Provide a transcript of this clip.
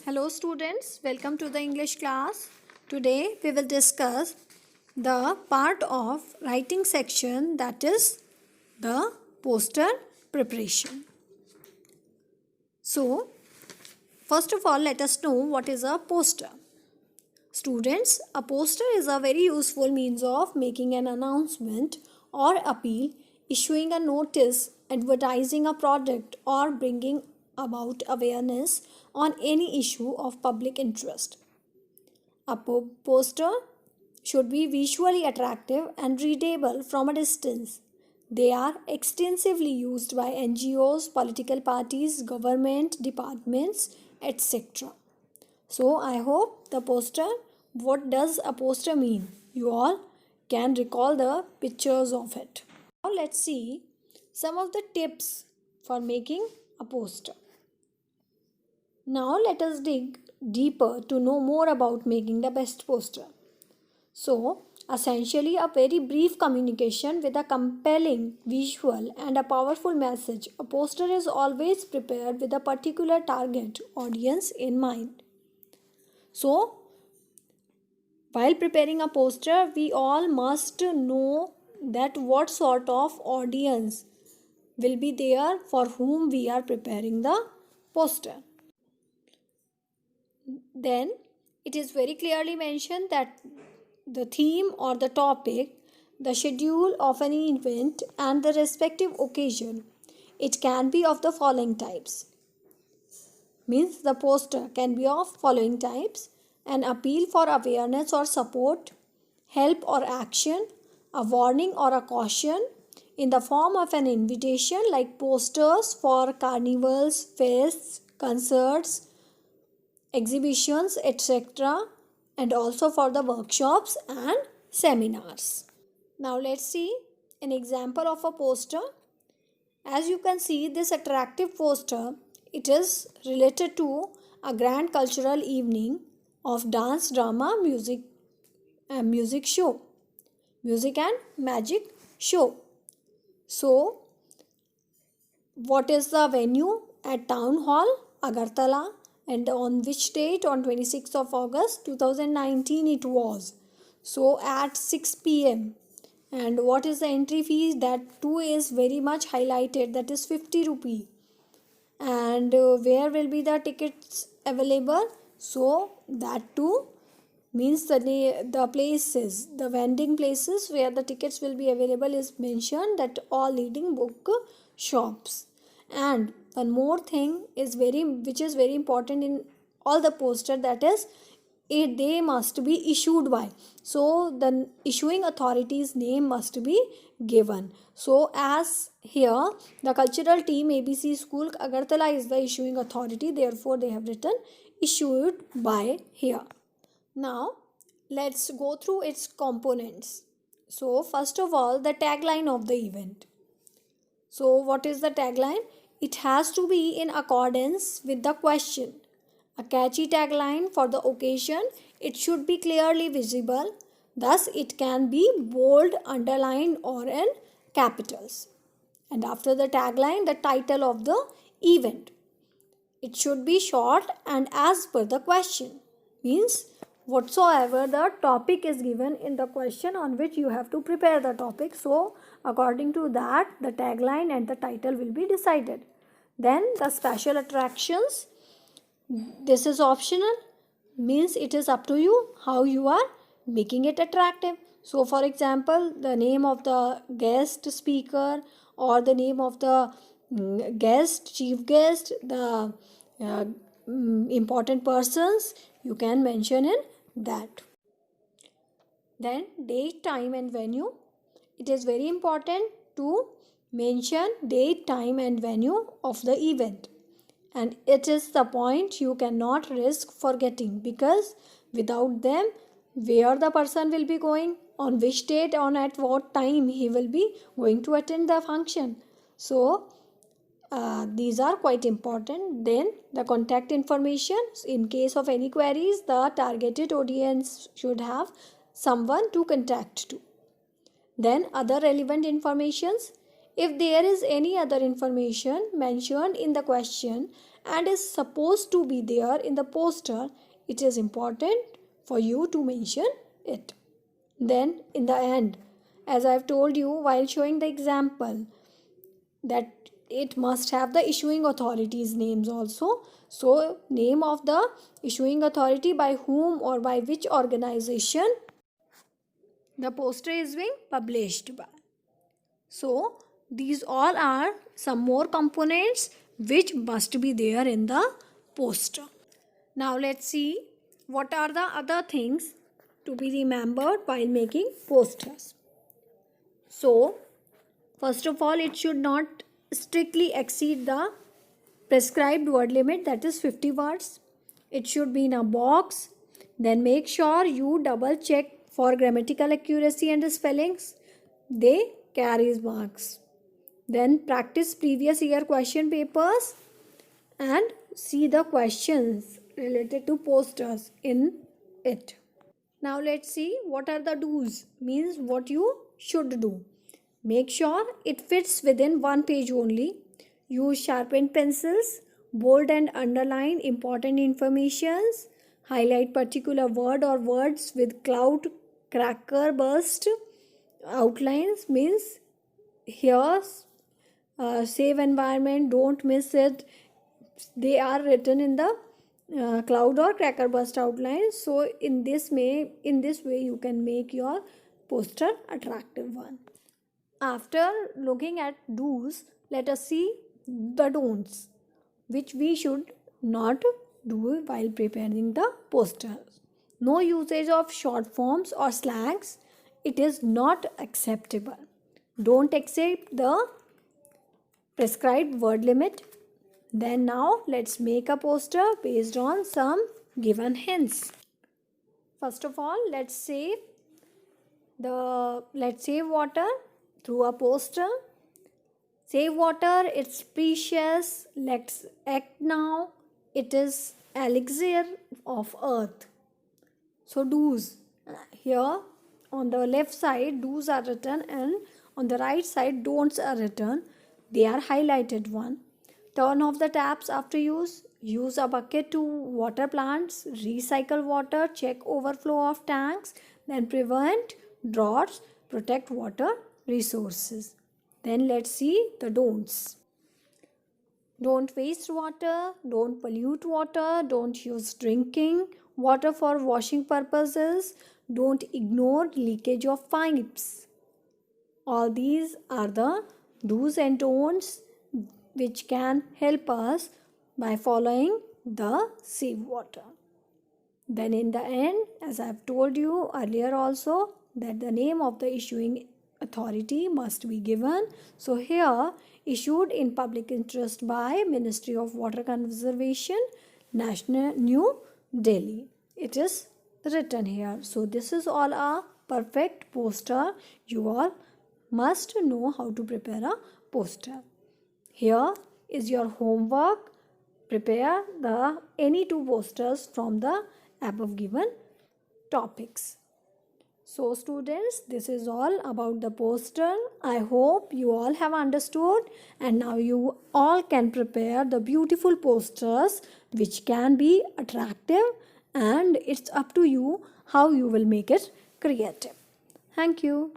Hello students, welcome to the English class. Today we will discuss the part of writing section, that is the poster preparation. So first of all, let us know what is a poster. Students, a poster is a very useful means of making an announcement or appeal, issuing a notice, advertising a product, or bringing about awareness on any issue of public interest. A poster should be visually attractive and readable from a distance. They are extensively used by NGOs, political parties, government departments, etc. So I hope the poster, what does a poster mean? You all can recall the pictures of it. Now let's see some of the tips for making a poster. Now let us dig deeper to know more about making the best poster. So, essentially a very brief communication with a compelling visual and a powerful message. A poster is always prepared with a particular target audience in mind. So, while preparing a poster, we all must know that what sort of audience will be there for whom we are preparing the poster. Then it is very clearly mentioned that the theme or the topic, the schedule of any event, and the respective occasion. It can be of the following types. Means the poster can be of following types: an appeal for awareness or support, help or action, a warning or a caution, in the form of an invitation like posters for carnivals, fests, concerts, exhibitions, etc., and also for the workshops and seminars. Now let's see an example of a poster. As you can see, this attractive poster, it is related to a grand cultural evening of dance, drama, music and music show, music and magic show. So what is the venue? At Town Hall, Agartala. And on which date? On 26th of August 2019 it was. So at 6 p.m. And what is the entry fee? That too is very much highlighted, that is 50 rupee. And where will be the tickets available? So that too means the places, the vending places where the tickets will be available is mentioned, that all leading book shops. And one more thing is which is very important in all the poster, that is they must be issued by. So the issuing authority's name must be given. So as here the cultural team ABC School Agartala is the issuing authority, therefore they have written issued by here. Now let's go through its components. So first of all, the tagline of the event. So what is the tagline? It has to be in accordance with the question. A catchy tagline for the occasion. It should be clearly visible. Thus it can be bold, underlined or in capitals. And after the tagline, the title of the event. It should be short and as per the question. Means whatsoever the topic is given in the question on which you have to prepare the topic. So according to that, the tagline and the title will be decided. Then the special attractions. This is optional, means it is up to you how you are making it attractive. So for example, the name of the guest speaker or the name of the guest, chief guest, the important persons, you can mention in that. Then date, time and venue. It is very important to mention date, time and venue of the event. And it is the point you cannot risk forgetting, because without them, where the person will be going, on which date, on at what time he will be going to attend the function. So these are quite important. Then the contact information. In case of any queries, the targeted audience should have someone to contact to. Then other relevant informations. If there is any other information mentioned in the question and is supposed to be there in the poster, it is important for you to mention it. Then in the end, as I've told you while showing the example, that it must have the issuing authorities names also. So name of the issuing authority, by whom or by which organization the poster is being published by. So these all are some more components which must be there in the poster. Now let's see what are the other things to be remembered while making posters. So first of all, it should not strictly exceed the prescribed word limit, that is 50 words. It should be in a box. Then make sure you double check for grammatical accuracy and spellings. They carry marks. Then practice previous year question papers and see the questions related to posters in it. Now let's see what are the do's, means what you should do. Make sure it fits within one page only. Use sharpened pencils, bold and underline important informations, highlight particular word or words with cloud cracker burst outlines, means here save environment, don't miss it. They are written in the cloud or cracker burst outlines. So in this way you can make your poster attractive one. After looking at do's, let us see the don'ts, which we should not do while preparing the posters. No usage of short forms or slangs. It is not acceptable. Don't accept the prescribed word limit. Then now let's make a poster based on some given hints. First of all, let's save water through a poster. Save water, it's precious. Let's act now. It is elixir of earth. So do's. Here on the left side do's are written and on the right side don'ts are written. They are highlighted one. Turn off the taps after use. Use a bucket to water plants. Recycle water. Check overflow of tanks. Then prevent droughts. Protect water resources. Then let's see the don'ts. Don't waste water. Don't pollute water. Don't use drinking water for washing purposes. Don't ignore leakage of pipes. All these are the do's and don'ts which can help us by following the save water. Then in the end, as I have told you earlier also, that the name of the issuing authority must be given. So here, issued in public interest by Ministry of Water Conservation, National New Delhi. It is written here. So this is all a perfect poster. You all must know how to prepare a poster. Here is your homework. Prepare the any two posters from the above given topics. So students, this is all about the poster. I hope you all have understood, and now you all can prepare the beautiful posters which can be attractive, and it's up to you how you will make it creative. Thank you.